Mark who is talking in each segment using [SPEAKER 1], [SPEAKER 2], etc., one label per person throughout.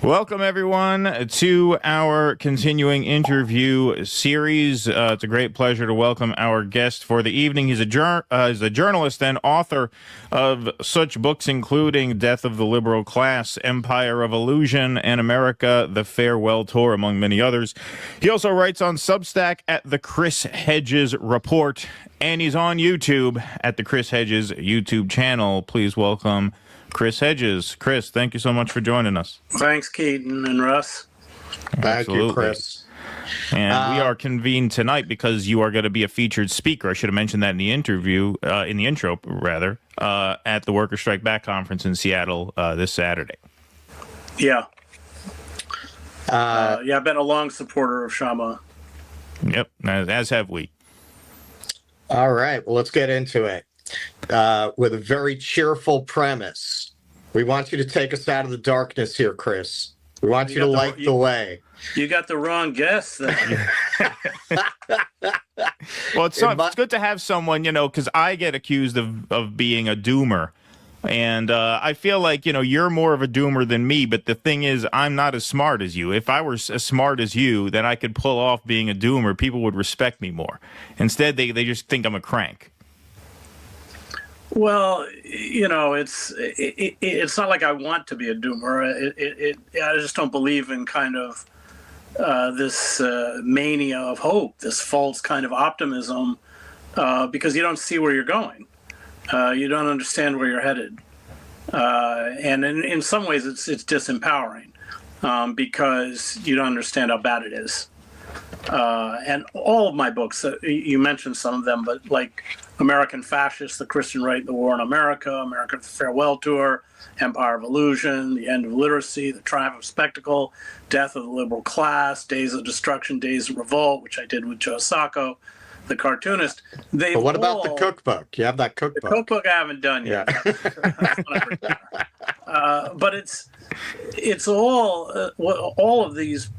[SPEAKER 1] Welcome, everyone, to our continuing interview series. It's a great pleasure to welcome our guest for the evening. He's a journalist and author of such books including Death of the Liberal Class, Empire of Illusion, and America, The Farewell Tour, among many others. He also writes on Substack at the Chris Hedges Report, and he's on YouTube at the Chris Hedges YouTube channel. Please welcome Chris Hedges. Chris, thank you so much for joining us.
[SPEAKER 2] Thanks, Keaton and Russ.
[SPEAKER 3] Thank you, Chris.
[SPEAKER 1] And we are convened tonight because you are going to be a featured speaker. I should have mentioned that in the interview, in the intro, rather, at the Workers' Strike Back conference in Seattle this Saturday.
[SPEAKER 2] Yeah. I've been a long supporter of Shama.
[SPEAKER 1] Yep, as have we.
[SPEAKER 3] All right, well, let's get into it. With a very cheerful premise. We want you to take us out of the darkness here, Chris. We want you to light the way.
[SPEAKER 2] You got the wrong guess then.
[SPEAKER 1] Well, it's good to have someone, because I get accused of being a doomer. And I feel like, you're more of a doomer than me. But the thing is, I'm not as smart as you. If I were as smart as you, then I could pull off being a doomer. People would respect me more. Instead, they just think I'm a crank.
[SPEAKER 2] Well, it's not like I want to be a doomer. I just don't believe in kind of this mania of hope, this false kind of optimism, because you don't see where you're going. You don't understand where you're headed. And in some ways, it's disempowering because you don't understand how bad it is. And all of my books, you mentioned some of them, but like American Fascists, The Christian Right and the War in America, America, The Farewell Tour, Empire of Illusion, The End of Literacy, The Triumph of Spectacle, Death of the Liberal Class, Days of Destruction, Days of Revolt, which I did with Joe Sacco, the cartoonist.
[SPEAKER 3] But what about the cookbook? You have that cookbook.
[SPEAKER 2] The cookbook I haven't done yet. Yeah. But it's all of these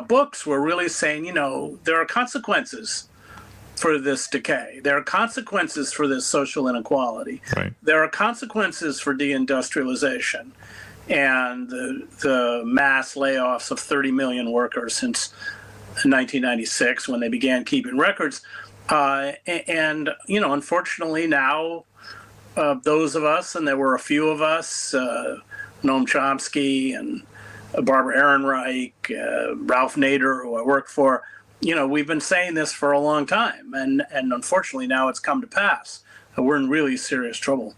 [SPEAKER 2] books were really saying, there are consequences for this decay. There are consequences for this social inequality.
[SPEAKER 1] Right.
[SPEAKER 2] There are consequences for deindustrialization and the mass layoffs of 30 million workers since 1996 when they began keeping records. And unfortunately now, those of us, and there were a few of us, Noam Chomsky and Barbara Ehrenreich, Ralph Nader, who I work for, we've been saying this for a long time, and unfortunately now it's come to pass. We're in really serious trouble.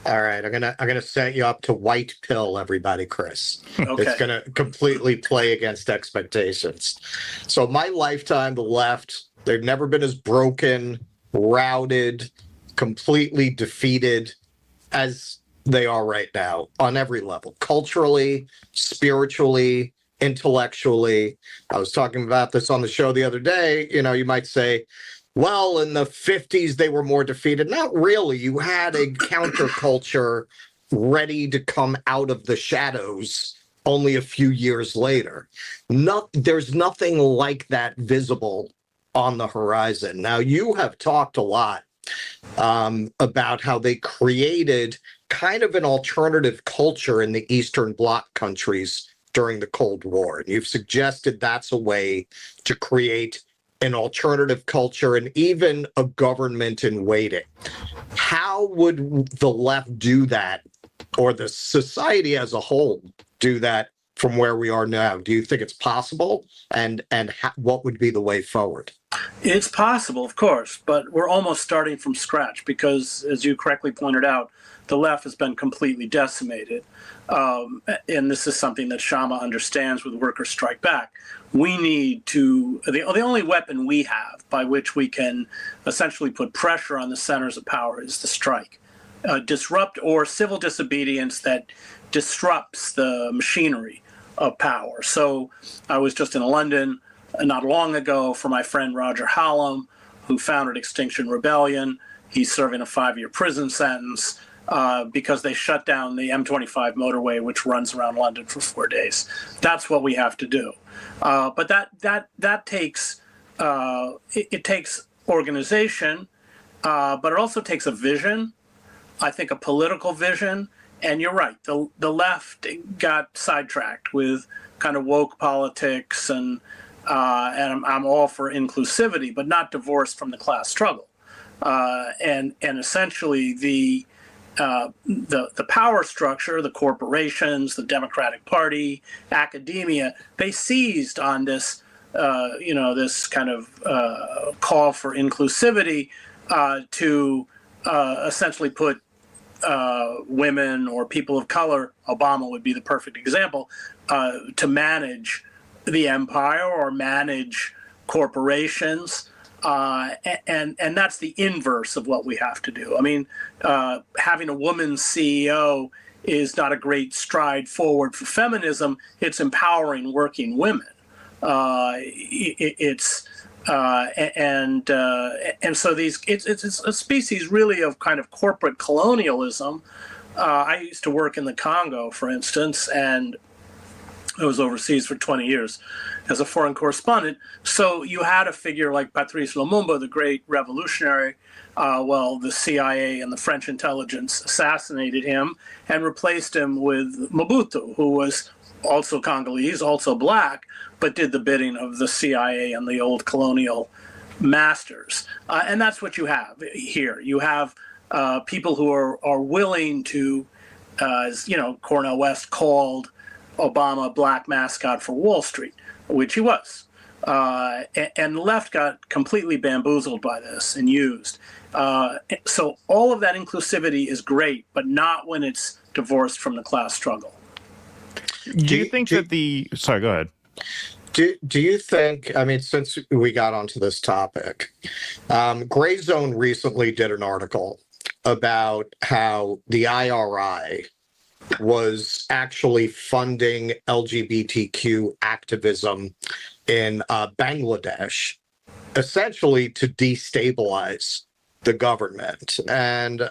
[SPEAKER 3] All right, I'm gonna set you up to white pill everybody, Chris.
[SPEAKER 2] Okay.
[SPEAKER 3] It's gonna completely play against expectations. So my lifetime, the left, they've never been as broken, routed, completely defeated as they are right now on every level, culturally, spiritually, intellectually. I was talking about this on the show the other day. You might say, well, in the 50s, they were more defeated. Not really. You had a counterculture ready to come out of the shadows only a few years later. There's nothing like that visible on the horizon. Now, you have talked a lot about how they created kind of an alternative culture in the Eastern Bloc countries during the Cold War. And you've suggested that's a way to create an alternative culture and even a government in waiting. How would the left do that, or the society as a whole do that from where we are now? Do you think it's possible? And what would be the way forward?
[SPEAKER 2] It's possible, of course, but we're almost starting from scratch because, as you correctly pointed out, the left has been completely decimated. And this is something that Shama understands with Workers' Strike Back. We need to, the only weapon we have by which we can essentially put pressure on the centers of power is the strike. Disrupt or civil disobedience that disrupts the machinery of power. So I was just in London not long ago for my friend Roger Hallam, who founded Extinction Rebellion. He's serving a 5-year prison sentence because they shut down the M25 motorway, which runs around London for 4 days. That's what we have to do. But that takes it takes organization, but it also takes a vision. I think a political vision And you're right, the left got sidetracked with kind of woke politics, and I'm all for inclusivity, but not divorced from the class struggle. And essentially the power structure, the corporations, the Democratic Party, academia, they seized on this, this kind of call for inclusivity to essentially put women or people of color, Obama would be the perfect example, to manage the empire or manage corporations. And that's the inverse of what we have to do. I mean, having a woman CEO is not a great stride forward for feminism. It's empowering working women. And so it's a species really of kind of corporate colonialism. I used to work in the Congo, for instance, and I was overseas for 20 years as a foreign correspondent. So you had a figure like Patrice Lumumba, the great revolutionary. The CIA and the French intelligence assassinated him and replaced him with Mobutu, who was also Congolese, also black, but did the bidding of the CIA and the old colonial masters. And that's what you have here. You have people who are willing to, as Cornel West called Obama black mascot for Wall Street, which he was. And the left got completely bamboozled by this and used. So all of that inclusivity is great, but not when it's divorced from the class struggle.
[SPEAKER 1] Do you think that sorry, go ahead.
[SPEAKER 3] Do you think, I mean, since we got onto this topic, Gray Zone recently did an article about how the IRI was actually funding LGBTQ activism in Bangladesh, essentially to destabilize the government. And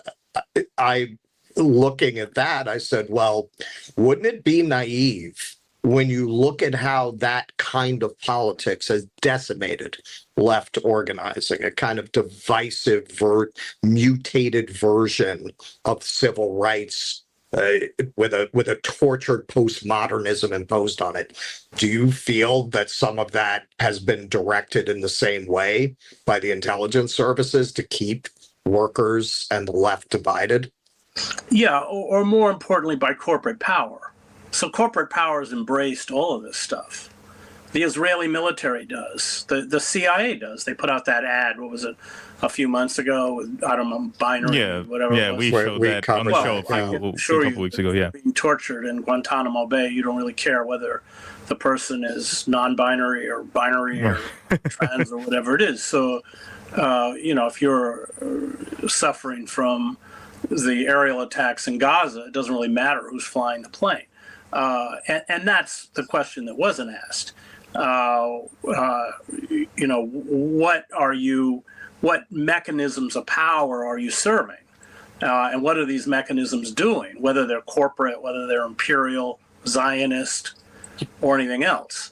[SPEAKER 3] looking at that, I said, well, wouldn't it be naive when you look at how that kind of politics has decimated left organizing, a kind of divisive, mutated version of civil rights with a tortured postmodernism imposed on it? Do you feel that some of that has been directed in the same way by the intelligence services to keep workers and the left divided?
[SPEAKER 2] Yeah, or more importantly, by corporate power. So corporate power has embraced all of this stuff. The Israeli military does. The CIA does. They put out that ad, what was it, a few months ago, I don't know, binary, whatever it was.
[SPEAKER 1] We showed that on the show a couple weeks ago,
[SPEAKER 2] being tortured in Guantanamo Bay, you don't really care whether the person is non-binary or binary or trans or whatever it is. So, if you're suffering from the aerial attacks in Gaza, it doesn't really matter who's flying the plane. And that's the question that wasn't asked. What mechanisms of power are you serving? And what are these mechanisms doing, whether they're corporate, whether they're imperial, Zionist, or anything else?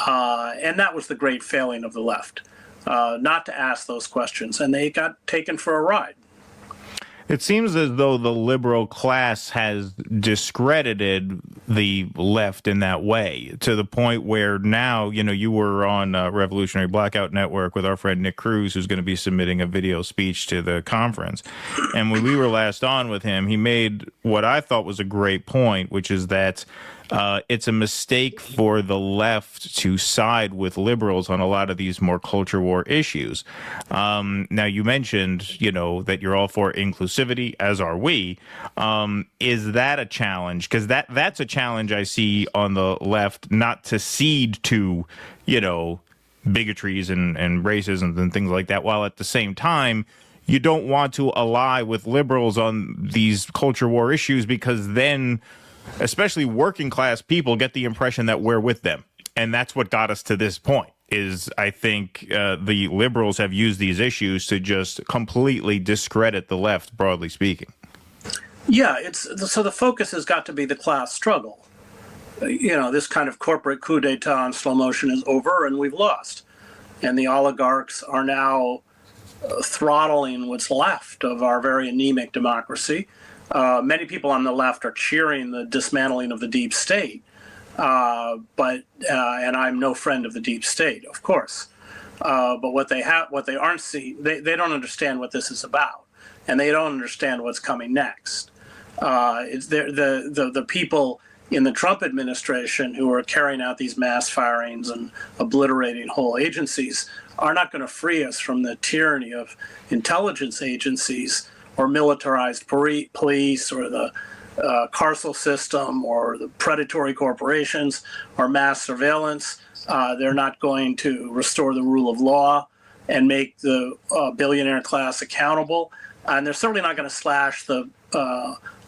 [SPEAKER 2] And that was the great failing of the left, not to ask those questions. And they got taken for a ride.
[SPEAKER 1] It seems as though the liberal class has discredited the left in that way, to the point where now, you were on Revolutionary Blackout Network with our friend Nick Cruz, who's going to be submitting a video speech to the conference. And when we were last on with him, he made what I thought was a great point, which is that it's a mistake for the left to side with liberals on a lot of these more culture war issues. Now, you mentioned, that you're all for inclusivity, as are we. Is that a challenge? Because that's a challenge I see on the left, not to cede to, bigotries and racism and things like that, while at the same time, you don't want to ally with liberals on these culture war issues, because then especially working class people get the impression that we're with them. And that's what got us to this point, is I think the liberals have used these issues to just completely discredit the left, broadly speaking.
[SPEAKER 2] Yeah, so the focus has got to be the class struggle. This kind of corporate coup d'etat in slow motion is over and we've lost. And the oligarchs are now throttling what's left of our very anemic democracy. Many people on the left are cheering the dismantling of the deep state, and I'm no friend of the deep state, of course. But what they aren't seeing, they don't understand what this is about, and they don't understand what's coming next. It's the people in the Trump administration who are carrying out these mass firings and obliterating whole agencies are not going to free us from the tyranny of intelligence agencies or militarized police or the carceral system or the predatory corporations or mass surveillance. They're not going to restore the rule of law and make the billionaire class accountable. And they're certainly not going to slash the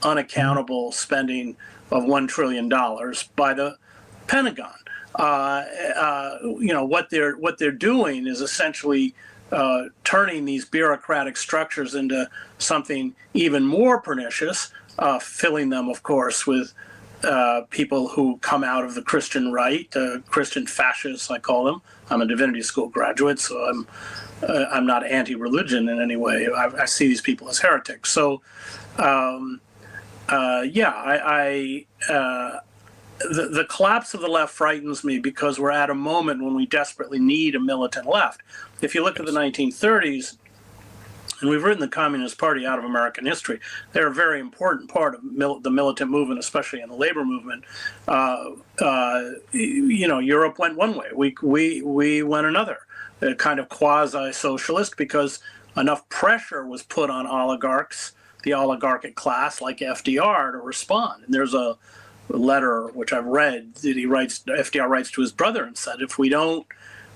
[SPEAKER 2] unaccountable spending of $1 trillion by the Pentagon. What they're doing is essentially turning these bureaucratic structures into something even more pernicious, filling them, of course, with people who come out of the Christian right, Christian fascists, I call them. I'm a divinity school graduate, so I'm not anti-religion in any way. I see these people as heretics. So, the collapse of the left frightens me because we're at a moment when we desperately need a militant left. If you look at the 1930s, and we've written the Communist Party out of American history, they're a very important part of the militant movement, especially in the labor movement. Europe went one way. We went another, kind of quasi-socialist, because enough pressure was put on oligarchs, the oligarchic class like FDR, to respond. And there's a letter which I've read that FDR writes to his brother and said, if we don't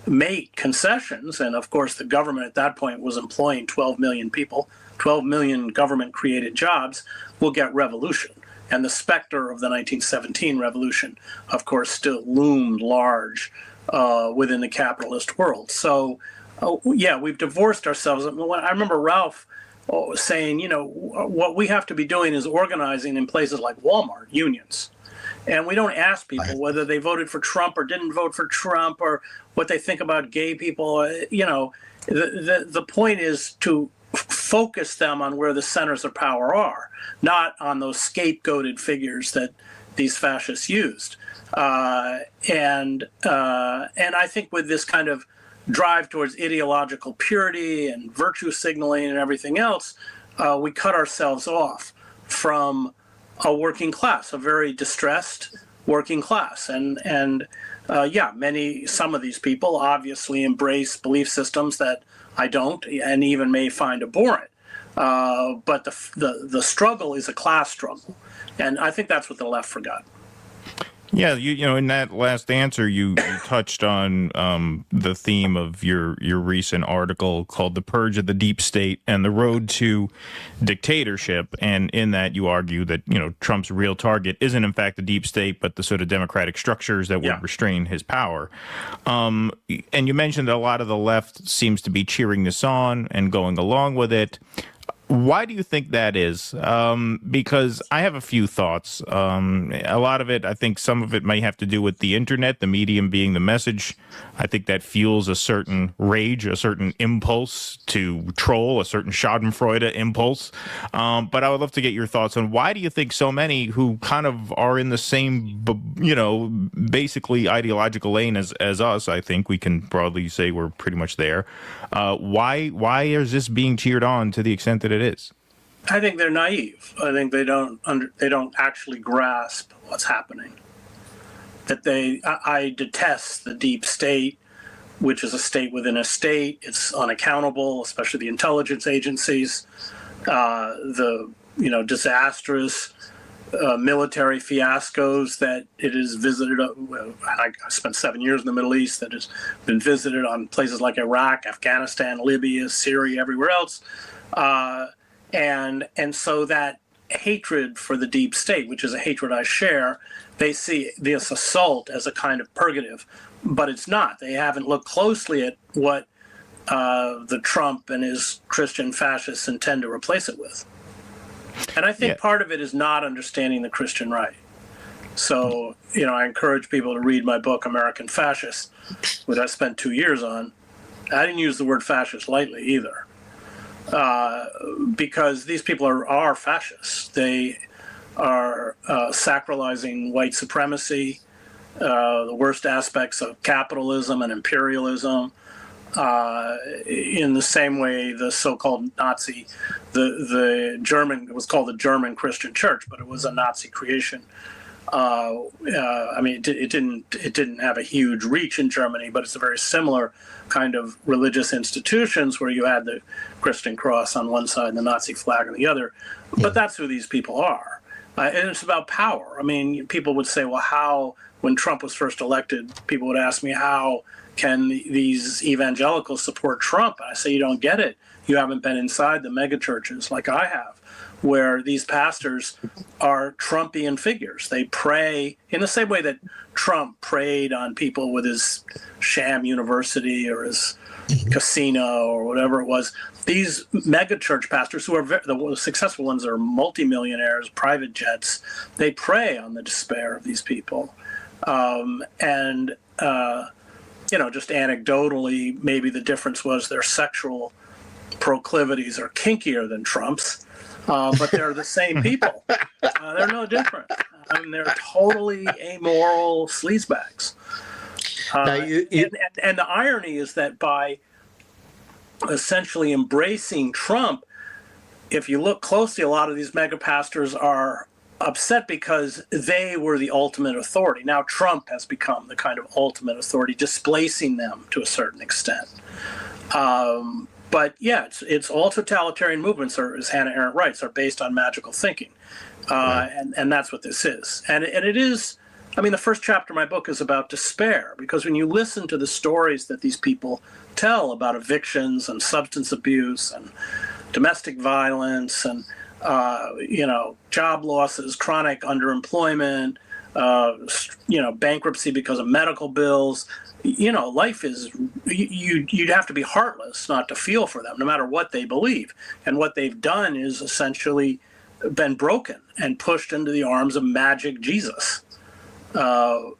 [SPEAKER 2] make concessions, and of course the government at that point was employing 12 million people, 12 million government-created jobs, we'll get revolution. And the specter of the 1917 revolution, of course, still loomed large within the capitalist world. So, we've divorced ourselves. I remember Ralph saying, what we have to be doing is organizing in places like Walmart, unions. And we don't ask people whether they voted for Trump or didn't vote for Trump or what they think about gay people. The point is to focus them on where the centers of power are, not on those scapegoated figures that these fascists used. And I think with this kind of drive towards ideological purity and virtue signaling and everything else, we cut ourselves off from a working class, a very distressed working class. And some of these people obviously embrace belief systems that I don't, and even may find abhorrent. But the struggle is a class struggle. And I think that's what the left forgot.
[SPEAKER 1] Yeah, in that last answer, you touched on the theme of your recent article called "The Purge of the Deep State and the Road to Dictatorship," and in that you argue that Trump's real target isn't in fact the deep state, but the sort of democratic structures that would restrain his power. And you mentioned that a lot of the left seems to be cheering this on and going along with it. Why do you think that is? Because I have a few thoughts. A lot of it, I think some of it may have to do with the internet, the medium being the message. I think that fuels a certain rage, a certain impulse to troll, a certain Schadenfreude impulse. But I would love to get your thoughts on why do you think so many who kind of are in the same, basically ideological lane as us, I think we can broadly say we're pretty much there. Why is this being cheered on to the extent that it is?
[SPEAKER 2] I think they're naive. I think they don't actually grasp what's happening. I detest the deep state, which is a state within a state. It's unaccountable, especially the intelligence agencies. The disastrous military fiascos that it has visited. I spent 7 years in the Middle East. That has been visited on places like Iraq, Afghanistan, Libya, Syria, everywhere else. And so that hatred for the deep state, which is a hatred I share, they see this assault as a kind of purgative, but it's not. They haven't looked closely at what the Trump and his Christian fascists intend to replace it with. And I think part of it is not understanding the Christian right. So, I encourage people to read my book, American Fascists, which I spent 2 years on. I didn't use the word fascist lightly either. because these people are fascists. They are sacralizing white supremacy, the worst aspects of capitalism and imperialism. In the same way, the so-called Nazi, the German, it was called the German Christian Church, but it was a Nazi creation. I mean, it didn't have a huge reach in Germany, but it's a very similar kind of religious institutions where you had the Christian cross on one side and the Nazi flag on the other. But that's who these people are. And it's about power. I mean, people would say, well, how, when Trump was first elected, people would ask me, how can these evangelicals support Trump? And I say, you don't get it. You haven't been inside the mega churches like I have, where these pastors are Trumpian figures. They prey in the same way that Trump preyed on people with his sham university or his casino or whatever it was. These mega church pastors, who are the successful ones, are multimillionaires, private jets. They prey on the despair of these people. Just anecdotally, maybe the difference was their sexual proclivities are kinkier than Trump's. But they're the same people. They're no different. I mean, they're totally amoral sleazebags. And the irony is that by essentially embracing Trump, if you look closely, a lot of these mega pastors are upset because they were the ultimate authority. Now Trump has become the kind of ultimate authority, displacing them to a certain extent. But yeah, it's all totalitarian movements, are, as Hannah Arendt writes, are based on magical thinking, and that's what this is. And it is. I mean, the first chapter of my book is about despair, because when you listen to the stories that these people tell about evictions and substance abuse and domestic violence and job losses, chronic underemployment, bankruptcy because of medical bills. Life is, you'd have to be heartless not to feel for them, no matter what they believe. And what they've done is essentially been broken and pushed into the arms of magic Jesus. I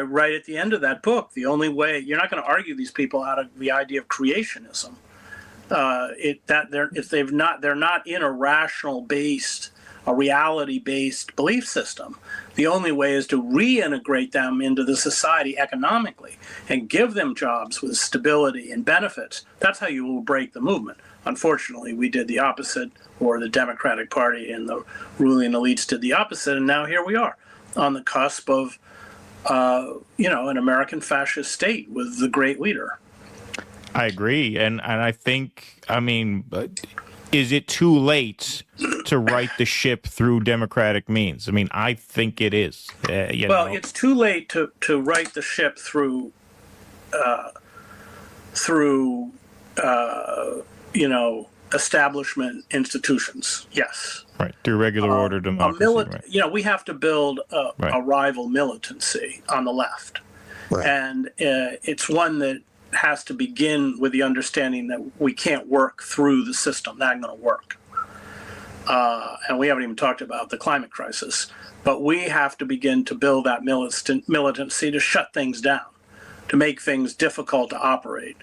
[SPEAKER 2] write at the end of that book, the only way, you're not going to argue these people out of the idea of creationism. They're not in a rational-based, a reality-based belief system. The only way is to reintegrate them into the society economically and give them jobs with stability and benefits. That's how you will break the movement. Unfortunately, we did the opposite, or the Democratic Party and the ruling elites did the opposite, and now here we are on the cusp of, an American fascist state with the great leader.
[SPEAKER 1] I agree, and I think, is it too late to right the ship through democratic means? I mean, I think it is.
[SPEAKER 2] It's too late to right the ship through establishment institutions. Yes.
[SPEAKER 1] Right, through regular order democracy.
[SPEAKER 2] We have to build a rival militancy on the left, and it's one that has to begin with the understanding that we can't work through the system. Not going to work. And we haven't even talked about the climate crisis. But we have to begin to build that militancy to shut things down, to make things difficult to operate,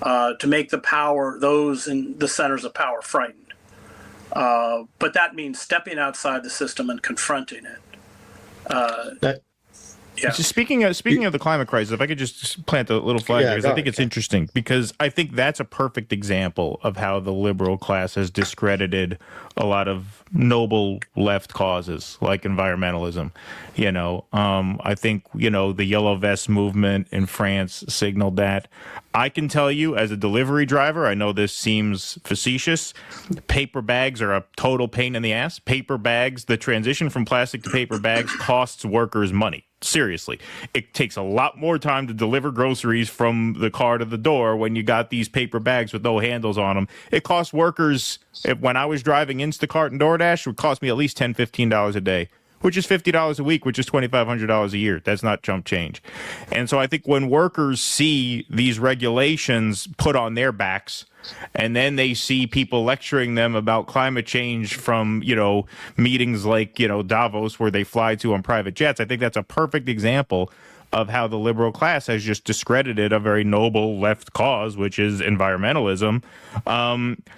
[SPEAKER 2] to make those in the centers of power frightened. But that means stepping outside the system and confronting it. Yeah.
[SPEAKER 1] So speaking of the climate crisis, if I could just plant a little flag there, because I think it's interesting, because I think that's a perfect example of how the liberal class has discredited a lot of noble left causes like environmentalism. I think, the Yellow Vest movement in France signaled that. I can tell you as a delivery driver, I know this seems facetious, paper bags are a total pain in the ass. Paper bags, the transition from plastic to paper bags costs workers money. Seriously, it takes a lot more time to deliver groceries from the car to the door when you got these paper bags with no handles on them. It costs workers, when I was driving Instacart and DoorDash, it would cost me at least $10, $15 a day, which is $50 a week, which is $2,500 a year. That's not chump change. And so I think when workers see these regulations put on their backs, and then they see people lecturing them about climate change from, meetings like, Davos, where they fly to on private jets, I think that's a perfect example of how the liberal class has just discredited a very noble left cause, which is environmentalism.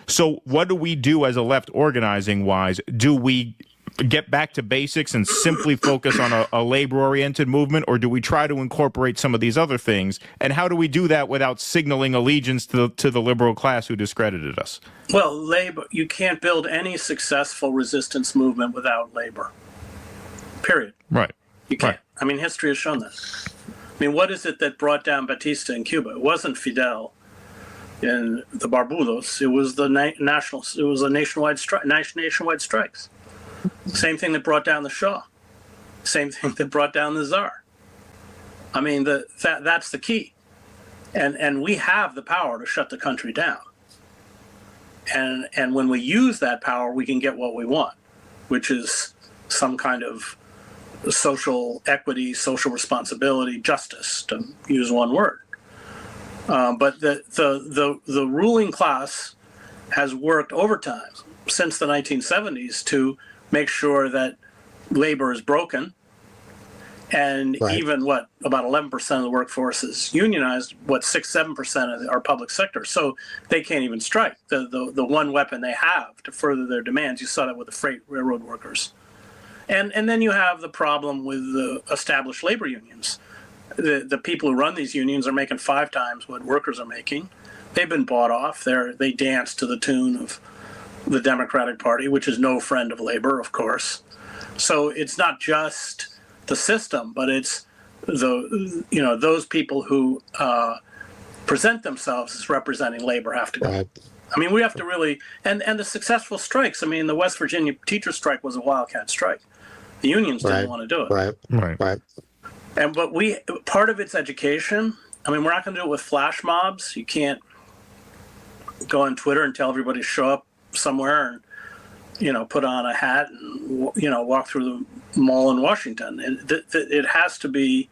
[SPEAKER 1] So what do we do as a left organizing wise? Do we get back to basics and simply focus on a labor-oriented movement, or do we try to incorporate some of these other things? And how do we do that without signaling allegiance to the liberal class who discredited us?
[SPEAKER 2] Well, labor, you can't build any successful resistance movement without labor. Period.
[SPEAKER 1] Right.
[SPEAKER 2] You can't.
[SPEAKER 1] Right.
[SPEAKER 2] I mean, history has shown that. I mean, what is it that brought down Batista in Cuba? It wasn't Fidel in the Barbudos. It was the nationwide strikes. Same thing that brought down the Shah. Same thing that brought down the Tsar. I mean, that's the key. And we have the power to shut the country down. And when we use that power, we can get what we want, which is some kind of social equity, social responsibility, justice, to use one word. But the ruling class has worked overtime since the 1970s to make sure that labor is broken. And
[SPEAKER 3] Right.
[SPEAKER 2] even about 11% of the workforce is unionized, 6-7% of our public sector. So they can't even strike. The one weapon they have to further their demands, you saw that with the freight railroad workers. And then you have the problem with the established labor unions. The people who run these unions are making 5 times what workers are making. They've been bought off. They dance to the tune of the Democratic Party, which is no friend of labor, of course. So it's not just the system, but it's those people who present themselves as representing labor have to go.
[SPEAKER 3] Right.
[SPEAKER 2] I mean, we have to really, and the successful strikes. I mean, the West Virginia teacher strike was a wildcat strike. The unions didn't want to do it.
[SPEAKER 3] Right.
[SPEAKER 2] But part of it's education. I mean, we're not going to do it with flash mobs. You can't go on Twitter and tell everybody to show up somewhere and put on a hat and walk through the mall in Washington. And it has to be,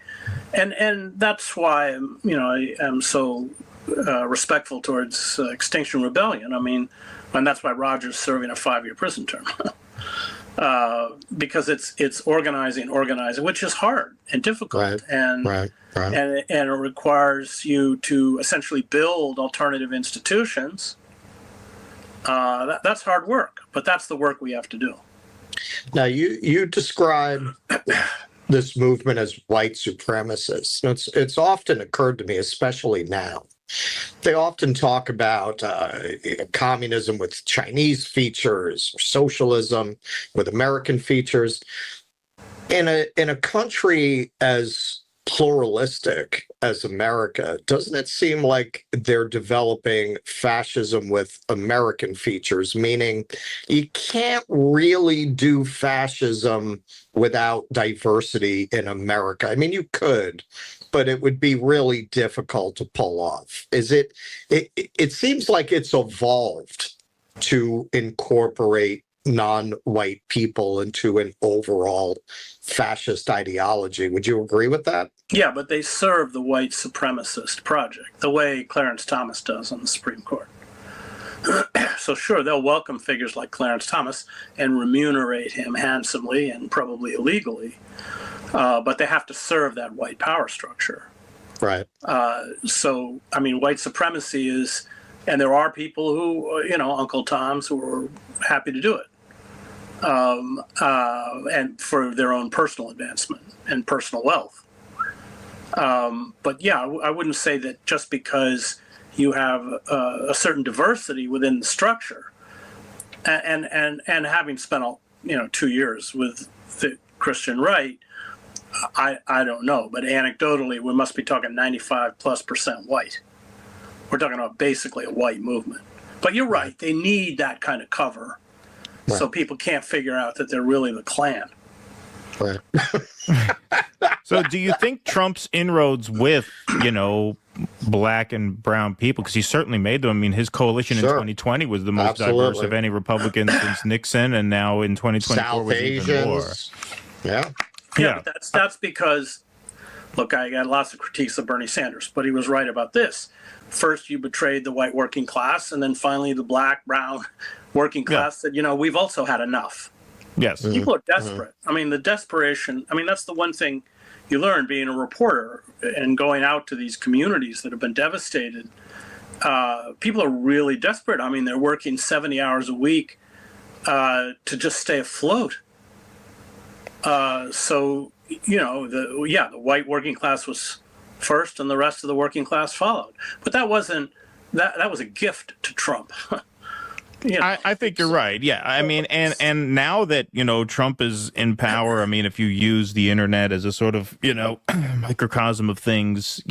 [SPEAKER 2] and that's why I am so respectful towards Extinction Rebellion. I mean, and that's why Roger's serving a 5-year prison term. Because it's organizing, which is hard and difficult, and it requires you to essentially build alternative institutions. That's hard work, but that's the work we have to do.
[SPEAKER 3] Now, you describe this movement as white supremacists. It's often occurred to me, especially now. They often talk about communism with Chinese features, or socialism with American features. In a country as pluralistic as America, doesn't it seem like they're developing fascism with American features, meaning you can't really do fascism without diversity in America? I mean, you could, but it would be really difficult to pull off. It seems like it's evolved to incorporate non-white people into an overall fascist ideology. Would you agree with that?
[SPEAKER 2] Yeah, but they serve the white supremacist project the way Clarence Thomas does on the Supreme Court. So sure, they'll welcome figures like Clarence Thomas and remunerate him handsomely and probably illegally, but they have to serve that white power structure.
[SPEAKER 3] Right.
[SPEAKER 2] So, I mean, white supremacy is, and there are people who, Uncle Toms, who are happy to do it. And for their own personal advancement and personal wealth. But yeah, I wouldn't say that just because you have a certain diversity within the structure, and having spent 2 years with the Christian right, I don't know, but anecdotally, we must be talking 95+% white. We're talking about basically a white movement. But you're right; they need that kind of cover. Right. So people can't figure out that they're really the Klan.
[SPEAKER 3] Right.
[SPEAKER 1] So do you think Trump's inroads with, black and brown people, because he certainly made them. I mean, his coalition in 2020 was the most diverse of any Republican since Nixon, and now in 2024
[SPEAKER 3] South
[SPEAKER 1] was
[SPEAKER 3] Asians.
[SPEAKER 1] even more.
[SPEAKER 2] Yeah. But that's because, look, I got lots of critiques of Bernie Sanders, but he was right about this. First, you betrayed the white working class, and then finally the black, brown working class said, we've also had enough.
[SPEAKER 1] Yes.
[SPEAKER 2] People are desperate. I mean, the desperation, I mean, that's the one thing you learn being a reporter and going out to these communities that have been devastated. People are really desperate. I mean, they're working 70 hours a week to just stay afloat. So, the white working class was first and the rest of the working class followed. But that wasn't, that was a gift to Trump.
[SPEAKER 1] I think you're right. Yeah. I mean, and now that, Trump is in power, I mean, if you use the internet as a sort of, microcosm of things,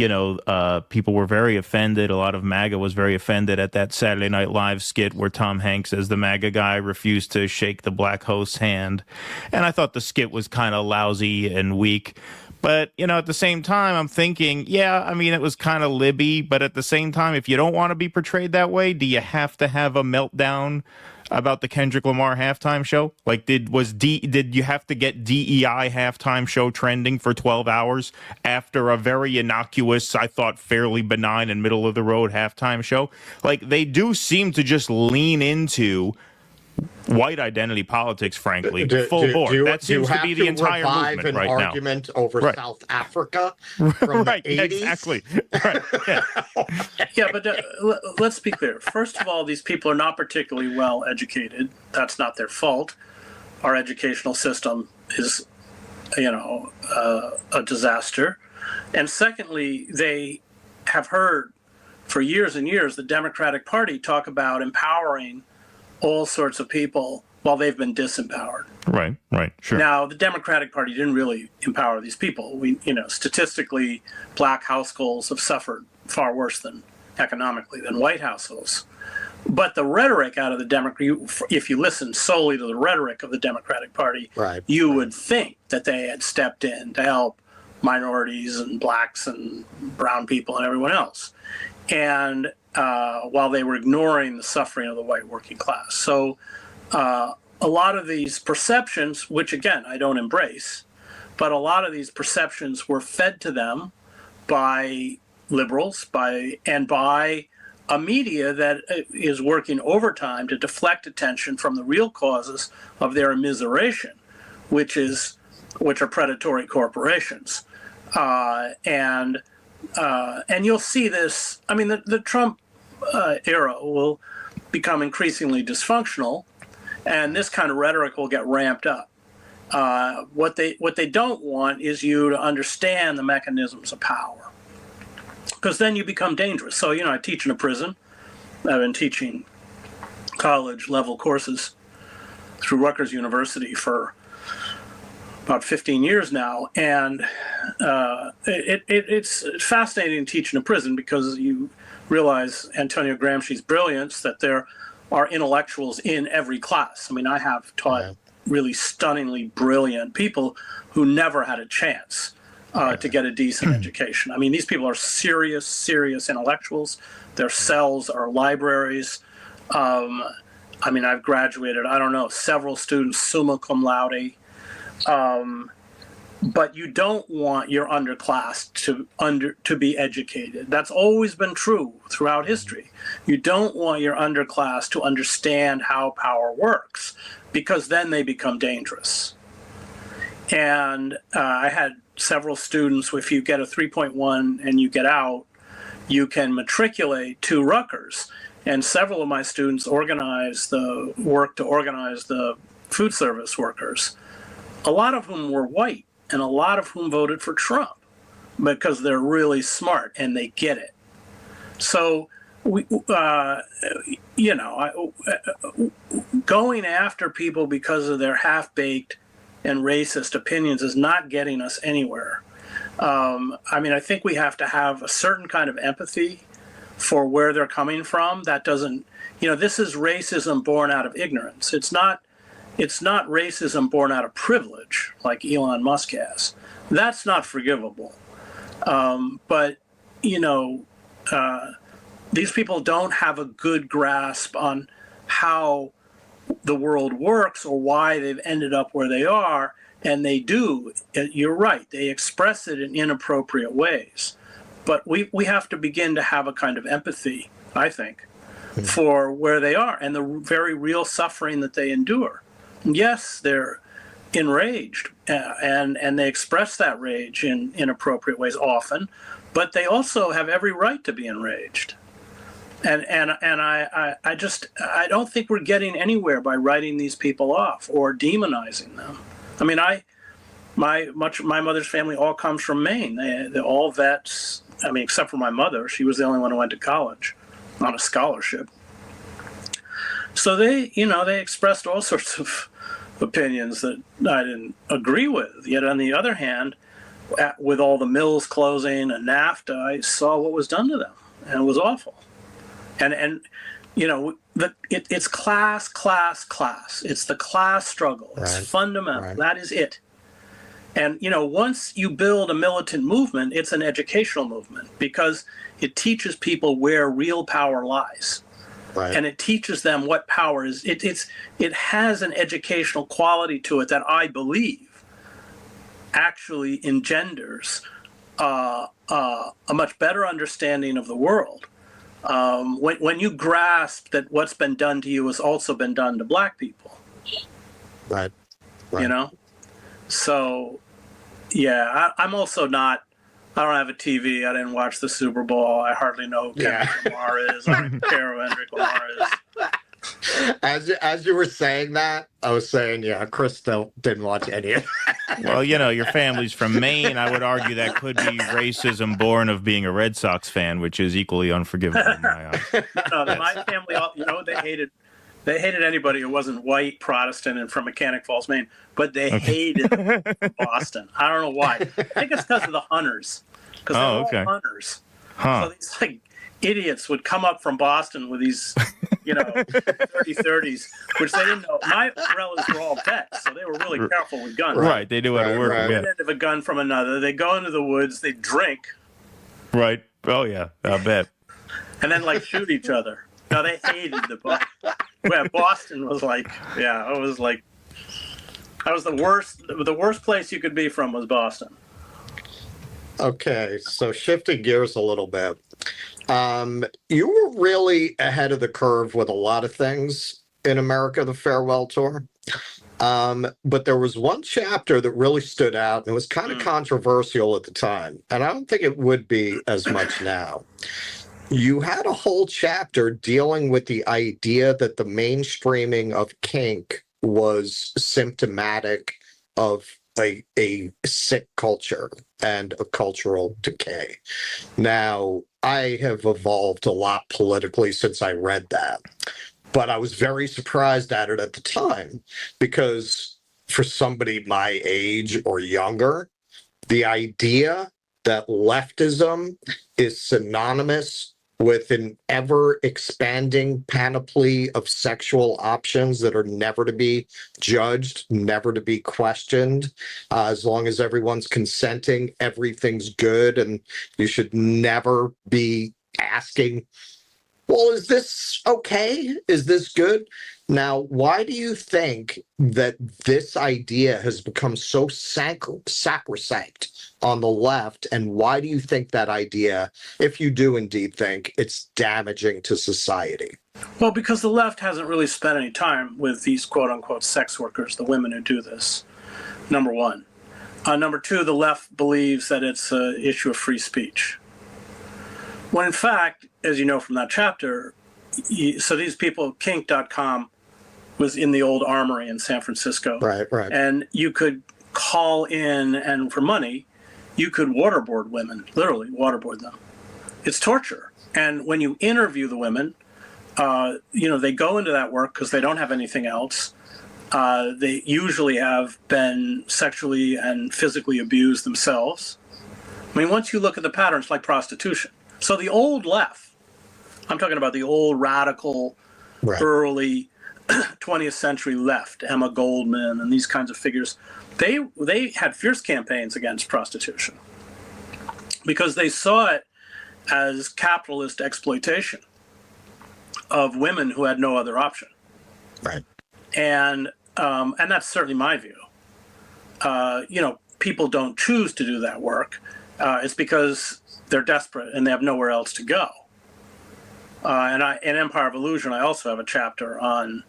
[SPEAKER 1] people were very offended. A lot of MAGA was very offended at that Saturday Night Live skit where Tom Hanks, as the MAGA guy, refused to shake the black host's hand. And I thought the skit was kind of lousy and weak. But, at the same time, I'm thinking, it was kind of libby. But at the same time, if you don't want to be portrayed that way, do you have to have a meltdown about the Kendrick Lamar halftime show? Like, did you have to get DEI halftime show trending for 12 hours after a very innocuous, I thought fairly benign and middle of the road halftime show? Like, they do seem to just lean into white identity politics, frankly, full bore. That seems to be the entire movement right now.
[SPEAKER 3] An argument over South Africa from
[SPEAKER 1] right,
[SPEAKER 3] the 80s?
[SPEAKER 1] Exactly. Right.
[SPEAKER 2] Yeah, but let's be clear. First of all, these people are not particularly well educated. That's not their fault. Our educational system is, a disaster. And secondly, they have heard for years and years the Democratic Party talk about empowering all sorts of people while they've been disempowered.
[SPEAKER 1] Right, sure.
[SPEAKER 2] Now, the Democratic Party didn't really empower these people. Statistically, black households have suffered far worse than economically than white households. But the rhetoric out of the if you listen solely to the rhetoric of the Democratic Party, you would think that they had stepped in to help minorities and blacks and brown people and everyone else. And while they were ignoring the suffering of the white working class. So a lot of these perceptions, which again, I don't embrace, but a lot of these perceptions were fed to them by liberals, by a media that is working overtime to deflect attention from the real causes of their immiseration, which are predatory corporations. And you'll see this. I mean, the Trump era will become increasingly dysfunctional, and this kind of rhetoric will get ramped up. What they don't want is you to understand the mechanisms of power, because then you become dangerous. So, I teach in a prison. I've been teaching college level courses through Rutgers University for about 15 years now, and it's fascinating to teach in a prison because you realize Antonio Gramsci's brilliance, that there are intellectuals in every class. I mean, I have taught really stunningly brilliant people who never had a chance to get a decent education. I mean, these people are serious intellectuals. Their cells are libraries. I've graduated, several students summa cum laude. But you don't want your underclass to be educated. That's always been true throughout history. You don't want your underclass to understand how power works, because then they become dangerous. And I had several students, if you get a 3.1 and you get out, you can matriculate to Rutgers. And several of my students organized the work to organize the food service workers, a lot of whom were white and a lot of whom voted for Trump because they're really smart and they get it. So, going after people because of their half-baked and racist opinions is not getting us anywhere. I think we have to have a certain kind of empathy for where they're coming from. That doesn't, this is racism born out of ignorance. It's not racism born out of privilege like Elon Musk has. That's not forgivable. But these people don't have a good grasp on how the world works or why they've ended up where they are. And they do, you're right, they express it in inappropriate ways. But we have to begin to have a kind of empathy, I think, for where they are and the very real suffering that they endure. yes, they're enraged, and they express that rage in inappropriate ways often, but they also have every right to be enraged. And I don't think we're getting anywhere by writing these people off or demonizing them. I mean, my mother's family all comes from Maine. They're all vets. I mean, except for my mother, she was the only one who went to college on a scholarship. So they expressed all sorts of opinions that I didn't agree with. Yet on the other hand, with all the mills closing and NAFTA, I saw what was done to them, and it was awful. And it's class. It's the class struggle. It's fundamental. Right. That is it. And once you build a militant movement, it's an educational movement because it teaches people where real power lies. Right. And it teaches them what power is. It has an educational quality to it that I believe actually engenders a much better understanding of the world. When you grasp that what's been done to you has also been done to black people.
[SPEAKER 3] Right.
[SPEAKER 2] So, yeah, I'm also not. I don't have a TV. I didn't watch the Super Bowl. I hardly know who Kendrick Lamar is. I don't care who Kendrick Lamar is.
[SPEAKER 3] As you were saying that, I was saying, yeah, Chris didn't watch any of it.
[SPEAKER 1] Well, your family's from Maine. I would argue that could be racism born of being a Red Sox fan, which is equally unforgivable in my eyes.
[SPEAKER 2] No, my family, they hated anybody who wasn't white, Protestant, and from Mechanic Falls, Maine. But they hated Boston. I don't know why. I think it's because of the hunters. Because they're all hunters.
[SPEAKER 1] Huh.
[SPEAKER 2] So these idiots would come up from Boston with these, 30-30s, which they didn't know. My relatives were all vets, so they were really careful with guns.
[SPEAKER 1] Right, they knew how to work
[SPEAKER 2] them. One end of a gun from another. They go into the woods. They drink.
[SPEAKER 1] Right. Oh yeah, I bet.
[SPEAKER 2] And then shoot each other. No, they hated the Boston. Yeah, Boston was it was that was the worst. The worst place you could be from was Boston.
[SPEAKER 3] Okay, so shifting gears a little bit. You were really ahead of the curve with a lot of things in America, the Farewell Tour. But there was one chapter that really stood out, and it was kind of controversial at the time, and I don't think it would be as much now. You had a whole chapter dealing with the idea that the mainstreaming of kink was symptomatic of a sick culture and a cultural decay. Now, I have evolved a lot politically since I read that, but I was very surprised at it at the time because for somebody my age or younger, the idea that leftism is synonymous with an ever-expanding panoply of sexual options that are never to be judged, never to be questioned. As long as everyone's consenting, everything's good, and you should never be asking, well, is this okay? Is this good? Now, why do you think that this idea has become so sacrosanct on the left, and why do you think that idea, if you do indeed think, it's damaging to society?
[SPEAKER 2] Well, because the left hasn't really spent any time with these quote-unquote sex workers, the women who do this, number one. Number two, the left believes that it's an issue of free speech. When in fact, as you know from that chapter, so these people, kink.com was in the old Armory in San Francisco.
[SPEAKER 3] Right.
[SPEAKER 2] And you could call in, and for money, you could waterboard women, literally waterboard them. It's torture. And when you interview the women, they go into that work because they don't have anything else. They usually have been sexually and physically abused themselves. I mean, once you look at the patterns, like prostitution. So the old left, I'm talking about the old radical, early 20th century left, Emma Goldman and these kinds of figures, they had fierce campaigns against prostitution because they saw it as capitalist exploitation of women who had no other option.
[SPEAKER 3] Right.
[SPEAKER 2] And that's certainly my view. People don't choose to do that work. It's because they're desperate and they have nowhere else to go. In Empire of Illusion, I also have a chapter on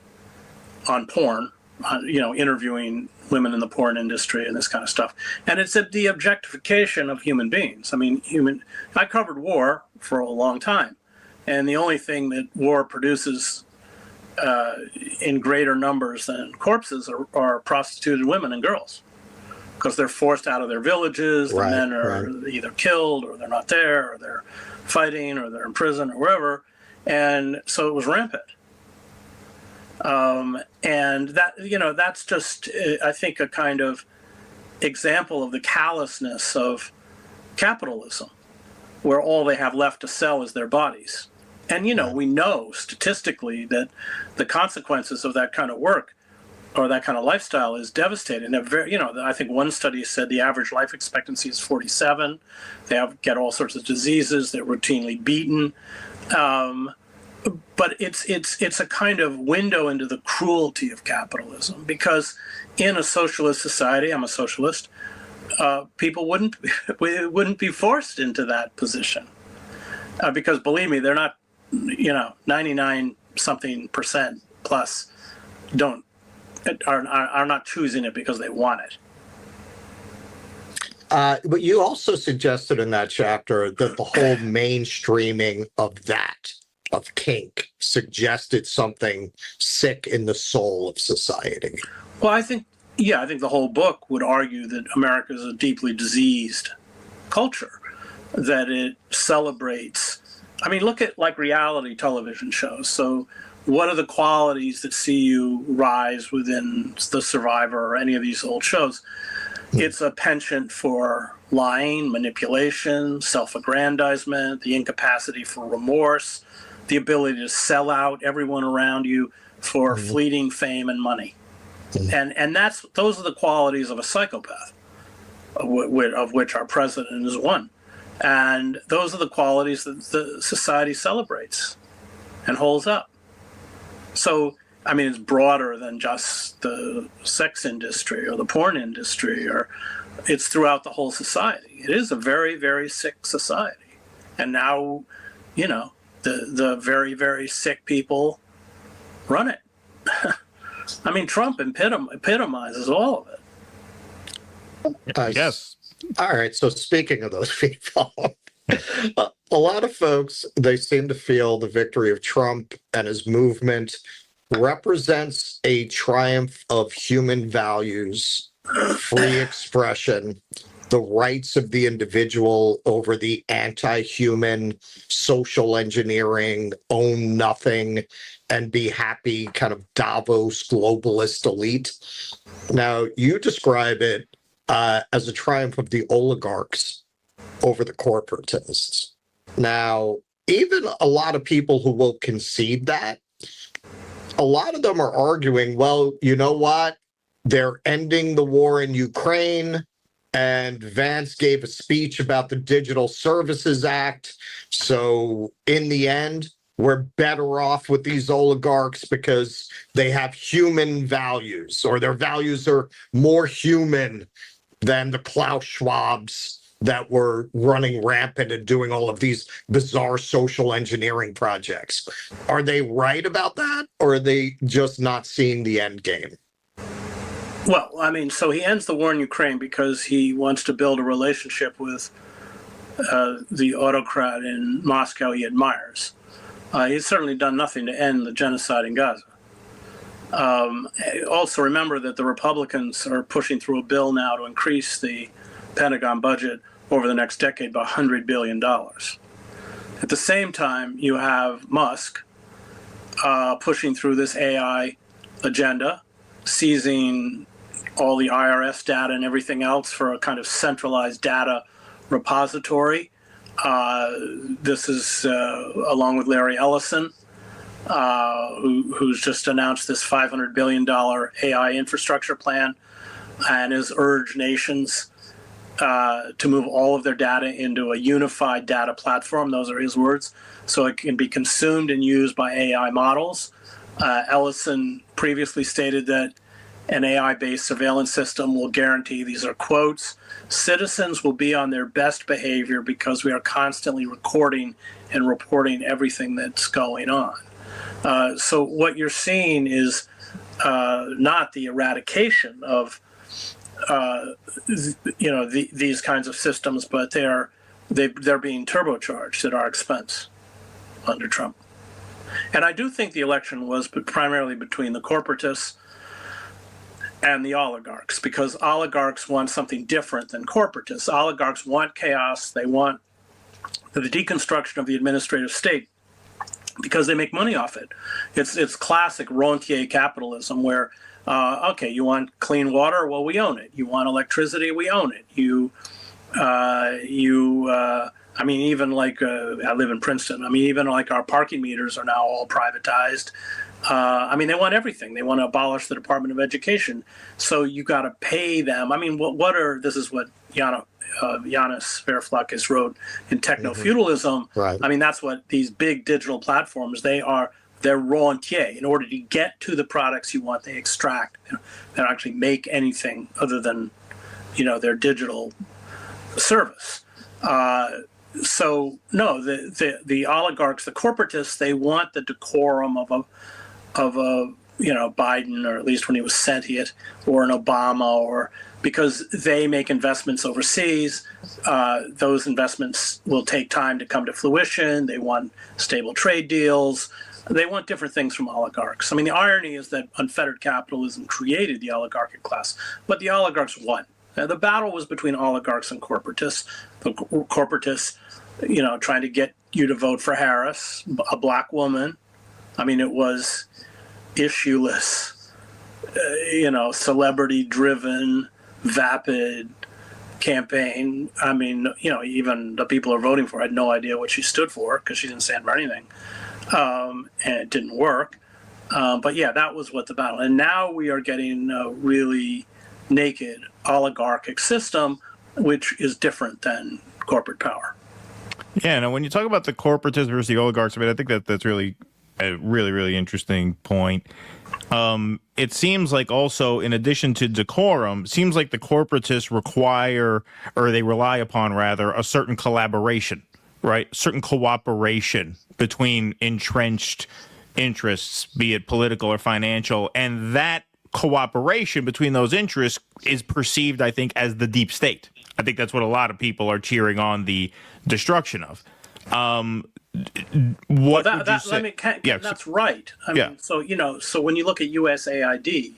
[SPEAKER 2] porn, interviewing women in the porn industry and this kind of stuff. And it's the objectification of human beings. I mean, I covered war for a long time, and the only thing that war produces in greater numbers than corpses are prostituted women and girls, because they're forced out of their villages. The men are either killed, or they're not there, or they're fighting, or they're in prison, or wherever. And so it was rampant. And that's just, I think, a kind of example of the callousness of capitalism, where all they have left to sell is their bodies. And, we know statistically that the consequences of that kind of work or that kind of lifestyle is devastating. I think one study said the average life expectancy is 47. They get all sorts of diseases. They're routinely beaten. But it's a kind of window into the cruelty of capitalism, because in a socialist society, I'm a socialist, people wouldn't be forced into that position, because believe me, they're not, 99 something percent plus are not choosing it because they want it.
[SPEAKER 3] But you also suggested in that chapter that the whole mainstreaming of kink suggested something sick in the soul of society.
[SPEAKER 2] Well, I think the whole book would argue that America is a deeply diseased culture, that it celebrates. I mean, look at like reality television shows. So what are the qualities that see you rise within The Survivor or any of these old shows? It's a penchant for lying, manipulation, self-aggrandizement, the incapacity for remorse, the ability to sell out everyone around you for fleeting fame and money. And those are the qualities of a psychopath, of which our president is one. And those are the qualities that the society celebrates and holds up. So, I mean, it's broader than just the sex industry or the porn industry, or it's throughout the whole society. It is a very, very sick society. And now, the very, very sick people run it. I mean, Trump epitomizes all of it.
[SPEAKER 1] Yes.
[SPEAKER 3] All right. So speaking of those people, a lot of folks, they seem to feel the victory of Trump and his movement represents a triumph of human values, free expression, the rights of the individual over the anti-human, social engineering, own nothing, and be happy kind of Davos globalist elite. Now, you describe it as a triumph of the oligarchs over the corporatists. Now, even a lot of people who will concede that, a lot of them are arguing, well, you know what? They're ending the war in Ukraine, and Vance gave a speech about the Digital Services Act. So in the end, we're better off with these oligarchs because they have human values, or their values are more human than the Klaus Schwabs that were running rampant and doing all of these bizarre social engineering projects. Are they right about that, or are they just not seeing the end game?
[SPEAKER 2] Well, I mean, so he ends the war in Ukraine because he wants to build a relationship with the autocrat in Moscow he admires. He's certainly done nothing to end the genocide in Gaza. Also remember that the Republicans are pushing through a bill now to increase the Pentagon budget over the next decade by $100 billion. At the same time, you have Musk pushing through this AI agenda, seizing all the IRS data and everything else for a kind of centralized data repository. This is along with Larry Ellison, who's just announced this $500 billion AI infrastructure plan and has urged nations to move all of their data into a unified data platform. Those are his words. So it can be consumed and used by AI models. Ellison previously stated that an AI-based surveillance system will guarantee, these are quotes, citizens will be on their best behavior because we are constantly recording and reporting everything that's going on. So what you're seeing is not the eradication of these kinds of systems, but they're being turbocharged at our expense under Trump. And I do think the election was primarily between the corporatists and the oligarchs, because oligarchs want something different than corporatists. Oligarchs want chaos. They want the deconstruction of the administrative state because they make money off it. It's classic rentier capitalism where, okay, you want clean water? Well, we own it. You want electricity? We own it. I mean, even like I live in Princeton. I mean, even like our parking meters are now all privatized. I mean, they want everything. They want to abolish the Department of Education. So you got to pay them. I mean, this is what Yanis Varoufakis wrote in Techno-Feudalism.
[SPEAKER 3] Right.
[SPEAKER 2] I mean, that's what these big digital platforms, they're rentier. In order to get to the products you want, they extract. They don't actually make anything other than, their digital service. So no, the oligarchs, the corporatists, they want the decorum of a Biden, or at least when he was sentient, or an Obama, or because they make investments overseas. Those investments will take time to come to fruition. They want stable trade deals. They want different things from oligarchs. I mean, the irony is that unfettered capitalism created the oligarchic class, but the oligarchs won. Now, the battle was between oligarchs and corporatists. The corporatists, trying to get you to vote for Harris, a black woman. I mean, it was issueless, celebrity-driven, vapid campaign. I mean, even the people who are voting for her had no idea what she stood for because she didn't stand for anything, and it didn't work. But yeah, that was what the battle. And now we are getting a really naked oligarchic system, which is different than corporate power.
[SPEAKER 1] Yeah, now when you talk about the corporatists versus the oligarchs, I mean, I think that's really a really interesting point. It seems like also, in addition to decorum, seems like the corporatists require, or they rely upon rather, a certain collaboration, right? Certain cooperation between entrenched interests, be it political or financial, and that cooperation between those interests is perceived, I think, as the deep state. I think that's what a lot of people are cheering on the destruction of. What would you say?
[SPEAKER 2] That's right. I mean, so when you look at USAID,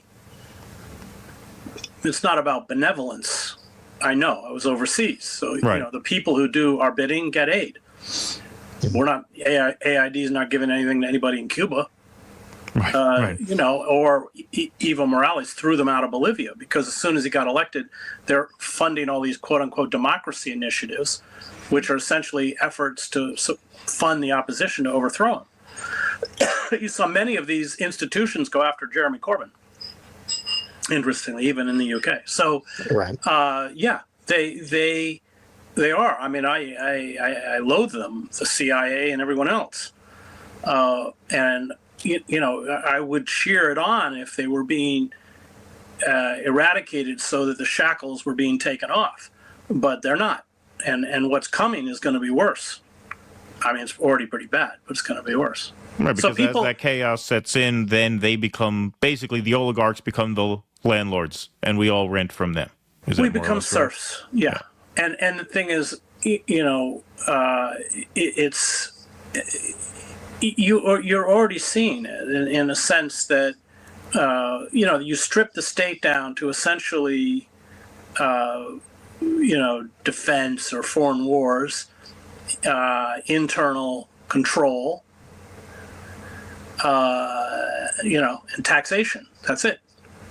[SPEAKER 2] it's not about benevolence. I know, I was overseas, so
[SPEAKER 1] right.
[SPEAKER 2] The people who do our bidding get aid. We're not AID is not giving anything to anybody in Cuba.
[SPEAKER 1] Right.
[SPEAKER 2] Or Evo Morales threw them out of Bolivia because as soon as he got elected, they're funding all these quote unquote democracy initiatives, which are essentially efforts to fund the opposition to overthrow him. You saw many of these institutions go after Jeremy Corbyn, interestingly, even in the UK. So,
[SPEAKER 3] right.
[SPEAKER 2] They are. I mean, I loathe them, the CIA and everyone else. And I would cheer it on if they were being eradicated so that the shackles were being taken off, but they're not. And what's coming is going to be worse. I mean, it's already pretty bad, but it's going to be worse.
[SPEAKER 1] Right, because as that chaos sets in, then they become, basically the oligarchs become the landlords, and we all rent from them.
[SPEAKER 2] We become serfs, yeah. And the thing is, you're already seeing it in a sense that you strip the state down to essentially defense or foreign wars, internal control, and taxation. That's it.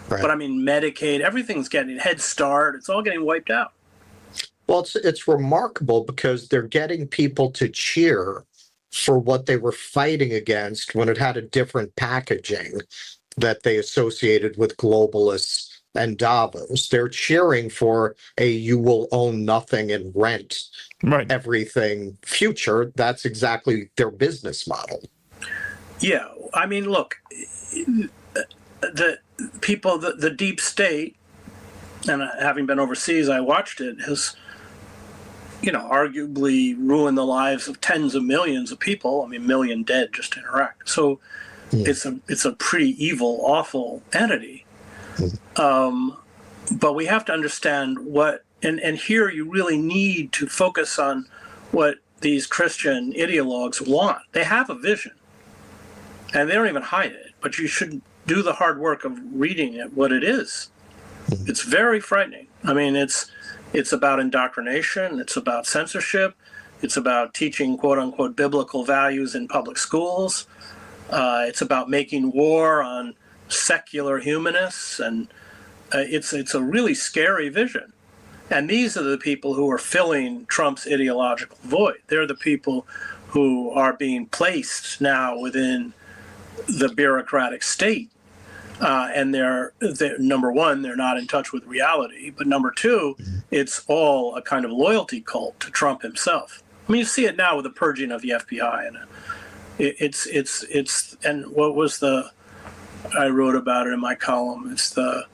[SPEAKER 3] Right.
[SPEAKER 2] But I mean, Medicaid, everything's getting Head Start. It's all getting wiped out.
[SPEAKER 3] Well, it's remarkable because they're getting people to cheer for what they were fighting against when it had a different packaging that they associated with globalists and Davos. They're cheering for a you will own nothing and rent everything future. That's exactly their business model.
[SPEAKER 2] Yeah. I mean, look, the people, the deep state, and having been overseas, I watched it, has arguably ruined the lives of tens of millions of people. I mean, million dead just in Iraq. So, it's a pretty evil, awful entity. But we have to understand what, and here you really need to focus on what these Christian ideologues want. They have a vision, and they don't even hide it, but you should do the hard work of reading it, what it is. It's very frightening. I mean, it's about indoctrination, it's about censorship, it's about teaching quote unquote biblical values in public schools. It's about making war on secular humanists, and it's a really scary vision. And these are the people who are filling Trump's ideological void. They're the people who are being placed now within the bureaucratic state. And they're number one, they're not in touch with reality. But number two, it's all a kind of loyalty cult to Trump himself. I mean, you see it now with the purging of the FBI, and it's and what was I wrote about it in my column. It's the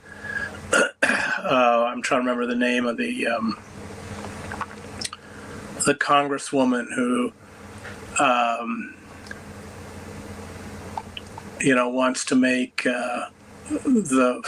[SPEAKER 2] I'm trying to remember the name of the congresswoman who wants to make the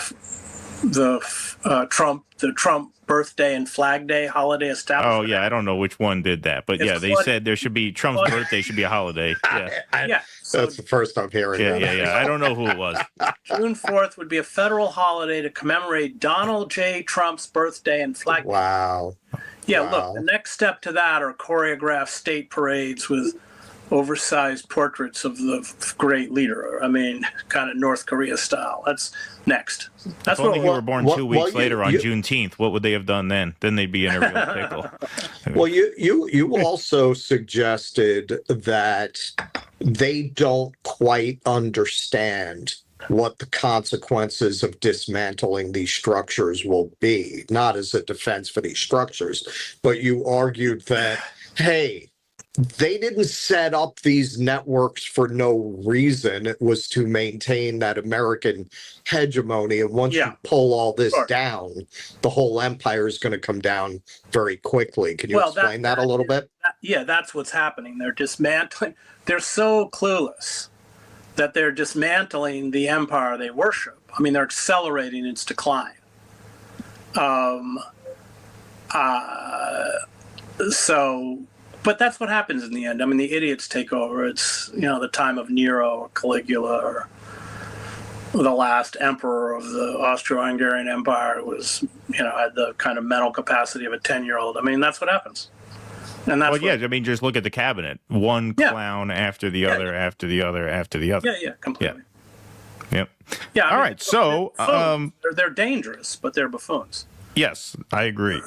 [SPEAKER 2] Trump birthday and Flag Day holiday establishment.
[SPEAKER 1] Oh yeah, I don't know which one did that, but yeah, they said there should be Trump's birthday should be a holiday. Yeah,
[SPEAKER 2] So,
[SPEAKER 3] that's the first I'm hearing.
[SPEAKER 1] Yeah. I don't know who it was.
[SPEAKER 2] June 4th would be a federal holiday to commemorate Donald J. Trump's birthday and Flag Day.
[SPEAKER 3] Wow.
[SPEAKER 2] Yeah, look, the next step to that are choreographed state parades with oversized portraits of the great leader. I mean, kind of North Korea style. That's next. That's
[SPEAKER 1] if only he were born 2 weeks later on Juneteenth, what would they have done then? Then they'd be in a real pickle.
[SPEAKER 3] Well, you also suggested that they don't quite understand what the consequences of dismantling these structures will be, not as a defense for these structures, but you argued that, hey, they didn't set up these networks for no reason. It was to maintain that American hegemony. And once you pull all this down, the whole empire is going to come down very quickly. Can you explain that a little bit?
[SPEAKER 2] Yeah, that's what's happening. They're dismantling. They're so clueless that they're dismantling the empire they worship. I mean, they're accelerating its decline. But that's what happens in the end. I mean, the idiots take over. It's, the time of Nero or Caligula or the last emperor of the Austro-Hungarian Empire was, had the kind of mental capacity of a 10-year-old. I mean, that's what happens. And that's
[SPEAKER 1] I mean, just look at the cabinet. One clown after the other, after the other, after the other.
[SPEAKER 2] Yeah, completely.
[SPEAKER 1] Yep.
[SPEAKER 2] Yeah.
[SPEAKER 1] All right. So
[SPEAKER 2] they're dangerous, but they're buffoons.
[SPEAKER 1] Yes, I agree.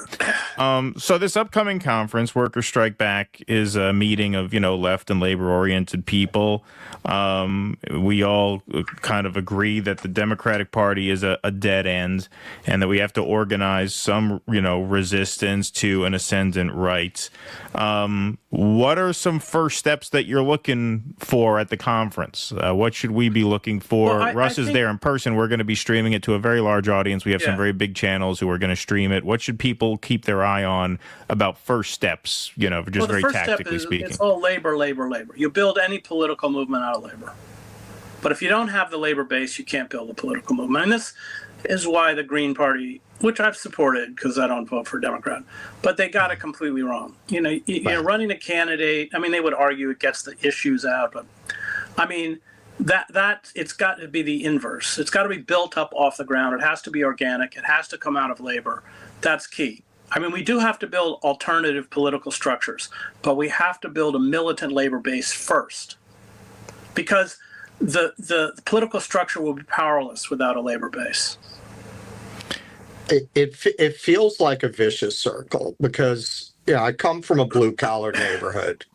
[SPEAKER 1] So this upcoming conference, Worker Strike Back, is a meeting of, left and labor-oriented people. We all kind of agree that the Democratic Party is a dead end and that we have to organize some, resistance to an ascendant right. What are some first steps that you're looking for at the conference? What should we be looking for?
[SPEAKER 2] Well,
[SPEAKER 1] Russ is there in person. We're going to be streaming it to a very large audience. We have some very big channels who are going to stream it. What should people keep their eye on about first steps, just very tactically speaking?
[SPEAKER 2] It's all labor. You build any political movement out of labor. But if you don't have the labor base, you can't build a political movement. And this is why the Green Party, which I've supported because I don't vote for Democrat, but they got it completely wrong. You're running a candidate. I mean, they would argue it gets the issues out, but I mean, that it's got to be the inverse. It's got to be built up off the ground. It has to be organic. It has to come out of labor. That's key. I mean, we do have to build alternative political structures, but we have to build a militant labor base first, because the political structure will be powerless without a labor base.
[SPEAKER 3] It feels like a vicious circle because I come from a blue collar neighborhood,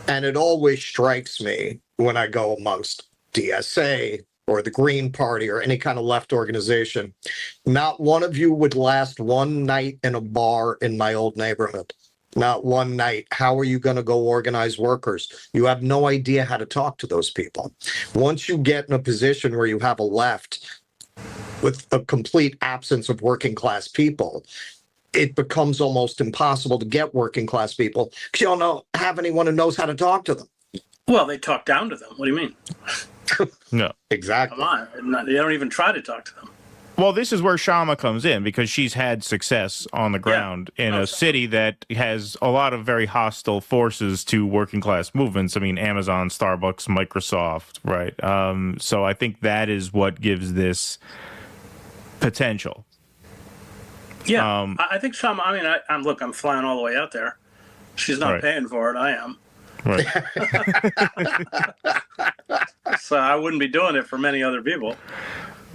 [SPEAKER 3] and it always strikes me when I go amongst DSA or the Green Party or any kind of left organization, not one of you would last one night in a bar in my old neighborhood. Not one night. How are you going to go organize workers? You have no idea how to talk to those people. Once you get in a position where you have a left with a complete absence of working class people, it becomes almost impossible to get working class people because you don't have anyone who knows how to talk to them.
[SPEAKER 2] Well, they talk down to them. What do you mean?
[SPEAKER 1] No.
[SPEAKER 3] Exactly.
[SPEAKER 2] Come on, they don't even try to talk to them.
[SPEAKER 1] Well, this is where Shama comes in because she's had success on the ground in a city that has a lot of very hostile forces to working class movements. I mean, Amazon, Starbucks, Microsoft, right? So I think that is what gives this potential.
[SPEAKER 2] Yeah, I think Shama. I mean, I'm flying all the way out there. She's not paying for it. I am.
[SPEAKER 1] Right.
[SPEAKER 2] So I wouldn't be doing it for many other people.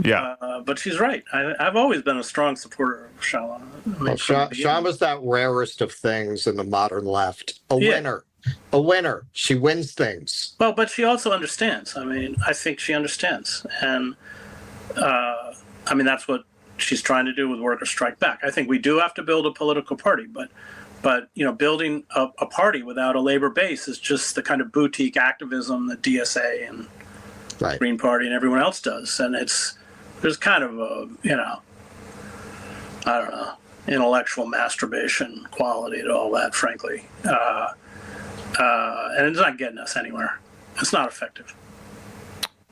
[SPEAKER 1] Yeah.
[SPEAKER 2] But she's right. I've always been a strong supporter of Shama.
[SPEAKER 3] Shama's that rarest of things in the modern left. A winner. A winner. She wins things.
[SPEAKER 2] Well, but she also understands. I mean, I think she understands. And I mean, that's what she's trying to do with Workers Strike Back. I think we do have to build a political party, but building a party without a labor base is just the kind of boutique activism that DSA and Green Party and everyone else does. And there's kind of a, I don't know, intellectual masturbation quality to all that, frankly. And it's not getting us anywhere. It's not effective.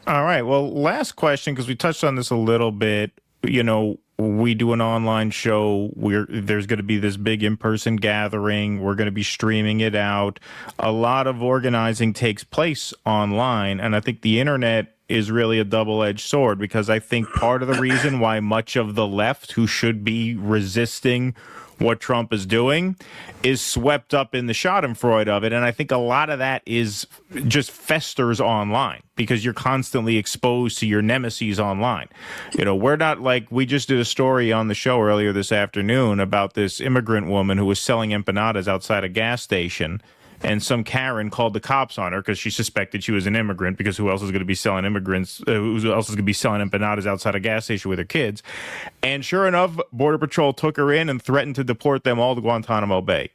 [SPEAKER 1] All right. Well, last question, because we touched on this a little bit. We do an online show. There's going to be this big in-person gathering. We're going to be streaming it out. A lot of organizing takes place online, and I think the internet is really a double-edged sword, because I think part of the reason why much of the left, who should be resisting what Trump is doing, is swept up in the schadenfreude of it. And I think a lot of that is just festers online because you're constantly exposed to your nemesis online. We're not like, we just did a story on the show earlier this afternoon about this immigrant woman who was selling empanadas outside a gas station. And some Karen called the cops on her because she suspected she was an immigrant, because who else is going to be selling who else is going to be selling empanadas outside a gas station with her kids? And sure enough, Border Patrol took her in and threatened to deport them all to Guantanamo Bay.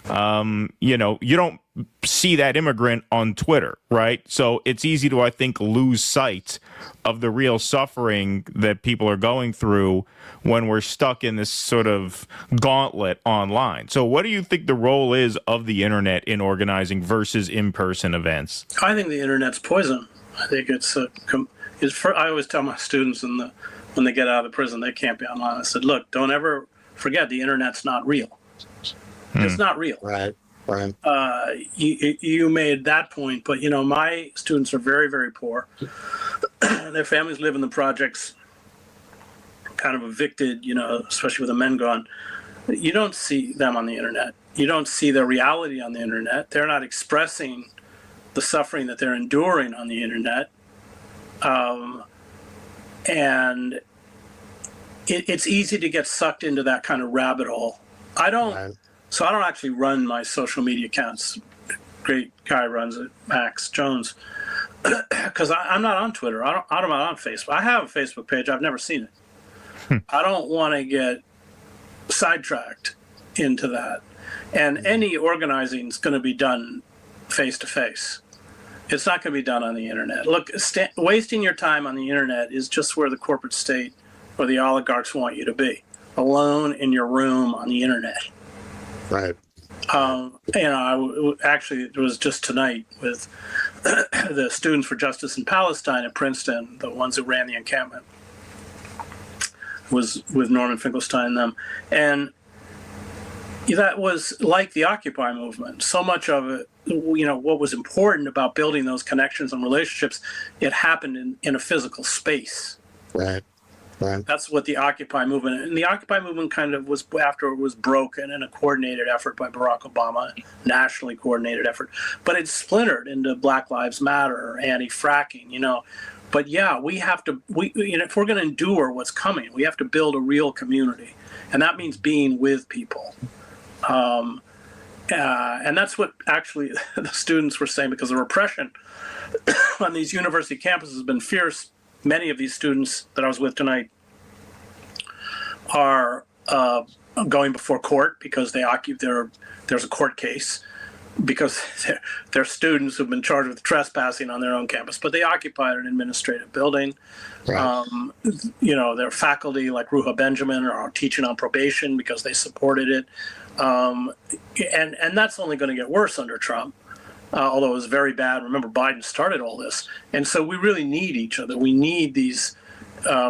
[SPEAKER 1] You don't see that immigrant on Twitter, right? So it's easy to, I think, lose sight of the real suffering that people are going through when we're stuck in this sort of gauntlet online. So what do you think the role is of the internet in organizing versus in-person events?
[SPEAKER 2] I think the internet's poison. I think I always tell my students when they get out of the prison, they can't be online. I said, look, don't ever forget the internet's not real. It's not real.
[SPEAKER 3] Right.
[SPEAKER 2] You made that point, but my students are very, very poor. Their families live in the projects, kind of evicted, especially with the men gone. You don't see them on the internet. You don't see their reality on the internet. They're not expressing the suffering that they're enduring on the internet. And it's easy to get sucked into that kind of rabbit hole. So I don't actually run my social media accounts. Great guy runs it, Max Jones, because I'm not on Twitter. I'm not on Facebook. I have a Facebook page. I've never seen it. I don't want to get sidetracked into that. And any organizing is going to be done face to face. It's not going to be done on the internet. Look, wasting your time on the internet is just where the corporate state or the oligarchs want you to be, alone in your room on the internet.
[SPEAKER 3] Right.
[SPEAKER 2] Actually, it was just tonight with the Students for Justice in Palestine at Princeton, the ones who ran the encampment, was with Norman Finkelstein and them. And that was like the Occupy movement. So much of it, what was important about building those connections and relationships, it happened in a physical space.
[SPEAKER 3] Right.
[SPEAKER 2] That's what the Occupy movement, and the Occupy movement kind of was, after it was broken in a coordinated effort by Barack Obama, nationally coordinated effort, but it splintered into Black Lives Matter, anti-fracking, But yeah, we have to, if we're going to endure what's coming, we have to build a real community, and that means being with people. And that's what actually the students were saying, because the repression on these university campuses has been fierce. Many of these students that I was with tonight are going before court because there's a court case, because they're students who've been charged with trespassing on their own campus, but they occupied an administrative building. Right. Their faculty, like Ruha Benjamin, are teaching on probation because they supported it. And that's only going to get worse under Trump. although it was very bad. Remember, Biden started all this. And so we really need each other. We need these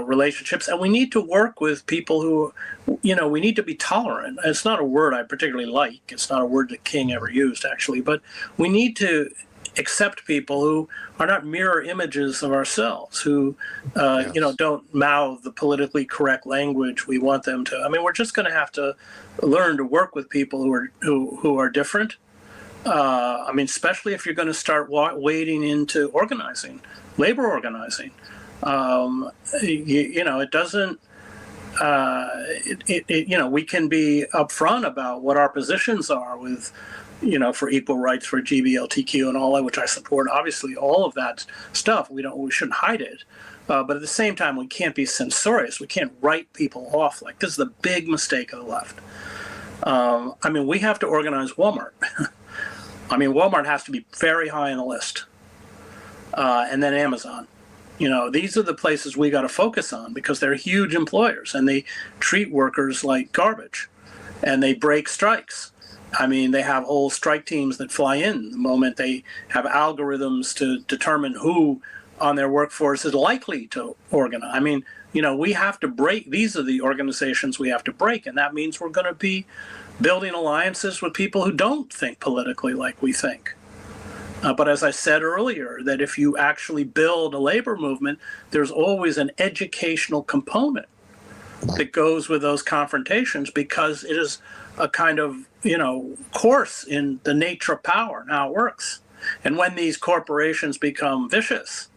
[SPEAKER 2] relationships, and we need to work with people who, we need to be tolerant. It's not a word I particularly like. It's not a word that King ever used, actually, but we need to accept people who are not mirror images of ourselves, who, don't mouth the politically correct language we want them to. I mean, we're just going to have to learn to work with people who are different. Especially if you're going to start wading into organizing, labor organizing. It doesn't. We can be upfront about what our positions are with, for equal rights for GBLTQ and all that, which I support. Obviously, all of that stuff. We shouldn't hide it. But at the same time, we can't be censorious. We can't write people off. Like, this is the big mistake of the left. We have to organize Walmart. Walmart has to be very high on the list. And then Amazon. These are the places we got to focus on because they're huge employers and they treat workers like garbage and they break strikes. They have whole strike teams that fly in the moment they have algorithms to determine who on their workforce is likely to organize. We have to break. These are the organizations we have to break. And that means we're going to be building alliances with people who don't think politically like we think. But as I said earlier, that if you actually build a labor movement, there's always an educational component that goes with those confrontations because it is a kind of, course in the nature of power and how it works. And when these corporations become vicious,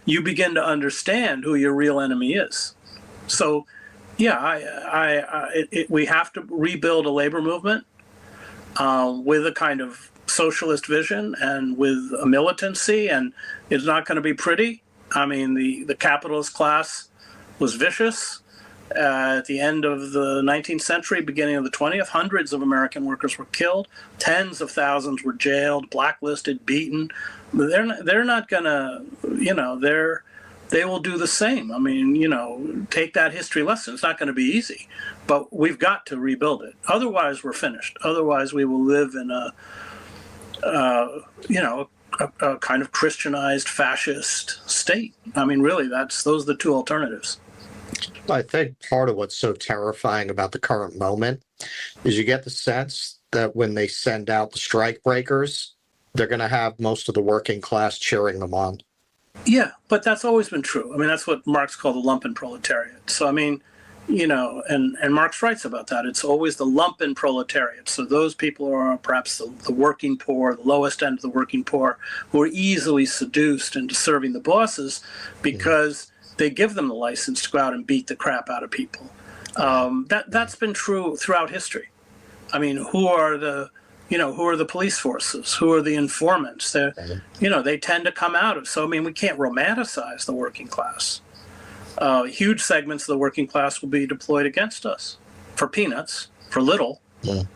[SPEAKER 2] you begin to understand who your real enemy is. So, we have to rebuild a labor movement with a kind of socialist vision and with a militancy, and it's not going to be pretty. The capitalist class was vicious. At the end of the 19th century, beginning of the 20th, hundreds of American workers were killed. Tens of thousands were jailed, blacklisted, beaten. They're not going to, they will do the same. Take that history lesson. It's not going to be easy, but we've got to rebuild it. Otherwise, we're finished. Otherwise, we will live in a kind of Christianized fascist state. Really, those are the two alternatives.
[SPEAKER 3] I think part of what's so terrifying about the current moment is you get the sense that when they send out the strike breakers, they're going to have most of the working class cheering them on.
[SPEAKER 2] Yeah, but that's always been true. That's what Marx called the lumpen proletariat. So, and Marx writes about that. It's always the lumpen proletariat. So those people are perhaps the working poor, the lowest end of the working poor, who are easily seduced into serving the bosses because they give them the license to go out and beat the crap out of people. That's been true throughout history. Who are the police forces? Who are the informants? They tend to come out of. So we can't romanticize the working class. Huge segments of the working class will be deployed against us for peanuts, for little.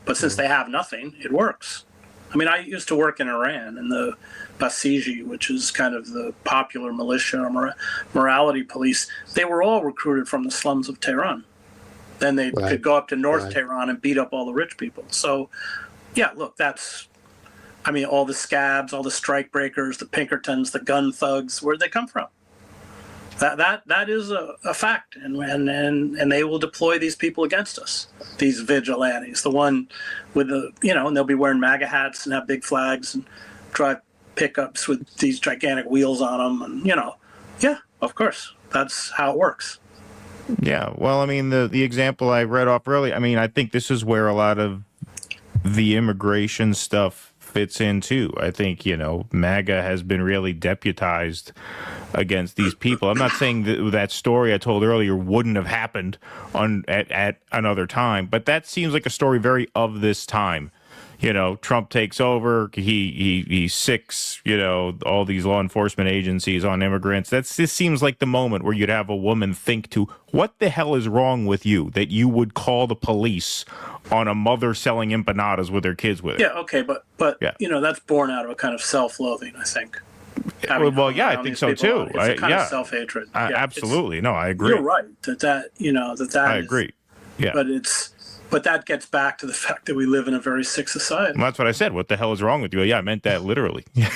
[SPEAKER 2] But since they have nothing, it works. I used to work in Iran in the Basiji, which is kind of the popular militia or morality police. They were all recruited from the slums of Tehran. Then they could go up to North Tehran and beat up all the rich people. So, look, that's, all the scabs, all the strike breakers, the Pinkertons, the gun thugs, where'd they come from? That is a fact, and they will deploy these people against us, these vigilantes. The one with the and they'll be wearing MAGA hats and have big flags and drive pickups with these gigantic wheels on them, and of course, that's how it works.
[SPEAKER 1] Yeah, well, the example I read off earlier. I think this is where a lot of the immigration stuff fits in too. I think, MAGA has been really deputized against these people. I'm not saying that story I told earlier wouldn't have happened at another time, but that seems like a story very of this time. Trump takes over, he sicks, all these law enforcement agencies on immigrants. This seems like the moment where you'd have a woman think to, what the hell is wrong with you that you would call the police on a mother selling empanadas with her kids with her?
[SPEAKER 2] Yeah, okay, but that's born out of a kind of self-loathing, I think.
[SPEAKER 1] I think so too.
[SPEAKER 2] It's a kind of self-hatred.
[SPEAKER 1] Absolutely. No, I agree.
[SPEAKER 2] You're right that I
[SPEAKER 1] agree. Yeah.
[SPEAKER 2] But it's, But that gets back to the fact that we live in a very sick society.
[SPEAKER 1] Well, that's what I said. What the hell is wrong with you? Yeah, I meant that literally. Yeah.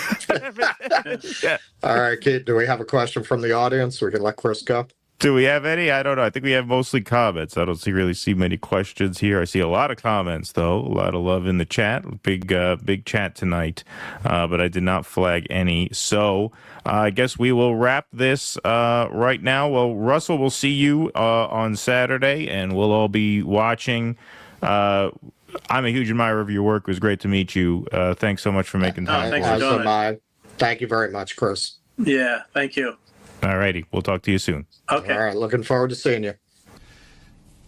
[SPEAKER 3] All right, Keith, do we have a question from the audience? We can let Chris go.
[SPEAKER 1] Do we have any? I don't know. I think we have mostly comments. I don't really see many questions here. I see a lot of comments, though. A lot of love in the chat. Big chat tonight. But I did not flag any. So I guess we will wrap this right now. Well, Russell, we'll see you on Saturday, and we'll all be watching. I'm a huge admirer of your work. It was great to meet you. Thanks so much for making time.
[SPEAKER 2] Thanks for doing it.
[SPEAKER 3] Thank you very much, Chris.
[SPEAKER 2] Yeah, thank you.
[SPEAKER 1] All righty. We'll talk to you soon.
[SPEAKER 2] Okay.
[SPEAKER 3] All right, looking forward to seeing you.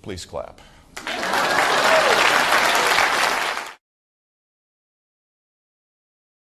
[SPEAKER 4] Please clap.